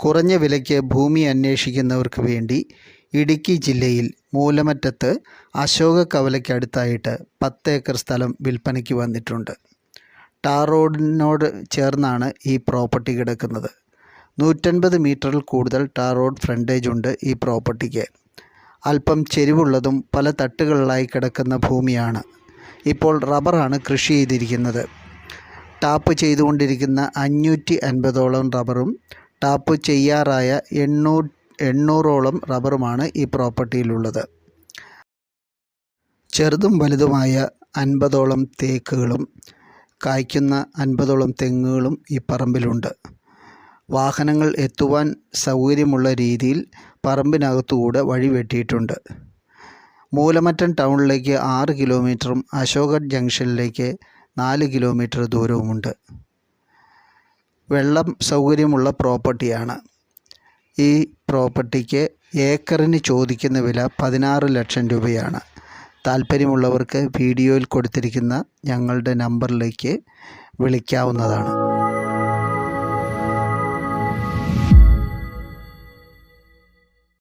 കുറഞ്ഞ വിലയ്ക്ക് ഭൂമി അന്വേഷിക്കുന്നവർക്ക് വേണ്ടി ഇടുക്കി ജില്ലയിൽ മൂലമറ്റത്ത് അശോക കവലയ്ക്കടുത്തായിട്ട് 10 ഏക്കർ സ്ഥലം വിൽപ്പനയ്ക്ക് വന്നിട്ടുണ്ട്. ടാർ റോഡിനോട് ചേർന്നാണ് ഈ പ്രോപ്പർട്ടി കിടക്കുന്നത്. 150 മീറ്ററിൽ കൂടുതൽ ടാർ റോഡ് ഫ്രണ്ടേജ് ഉണ്ട് ഈ പ്രോപ്പർട്ടിക്ക്. അല്പം ചെരിവുള്ളതും പല തട്ടുകളിലായി കിടക്കുന്ന ഭൂമിയാണ്. ഇപ്പോൾ റബ്ബറാണ് കൃഷി ചെയ്തിരിക്കുന്നത്. ടാപ്പ് ചെയ്തുകൊണ്ടിരിക്കുന്ന 550ഓളം റബ്ബറും ടാപ്പ് ചെയ്യാറായ 800ഓളം റബ്ബറുമാണ് ഈ പ്രോപ്പർട്ടിയിലുള്ളത്. ചെറുതും വലുതുമായ 50ഓളം തേക്കുകളും കായ്ക്കുന്ന 50ഓളം തെങ്ങുകളും ഈ പറമ്പിലുണ്ട്. വാഹനങ്ങൾ എത്തുവാൻ സൗകര്യമുള്ള രീതിയിൽ പറമ്പിനകത്തുകൂടെ വഴി വെട്ടിയിട്ടുണ്ട്. മൂലമറ്റം ടൗണിലേക്ക് 6 കിലോമീറ്ററും അശോക ജംഗ്ഷനിലേക്ക് 4 കിലോമീറ്റർ ദൂരവുമുണ്ട്. വെള്ളം സൗകര്യമുള്ള പ്രോപ്പർട്ടിയാണ്. ഈ പ്രോപ്പർട്ടിക്ക് ഏക്കറിന് ചോദിക്കുന്ന വില 16 ലക്ഷം രൂപയാണ്. താല്പര്യമുള്ളവർക്ക് വീഡിയോയിൽ കൊടുത്തിരിക്കുന്ന ഞങ്ങളുടെ നമ്പറിലേക്ക് വിളിക്കാവുന്നതാണ്.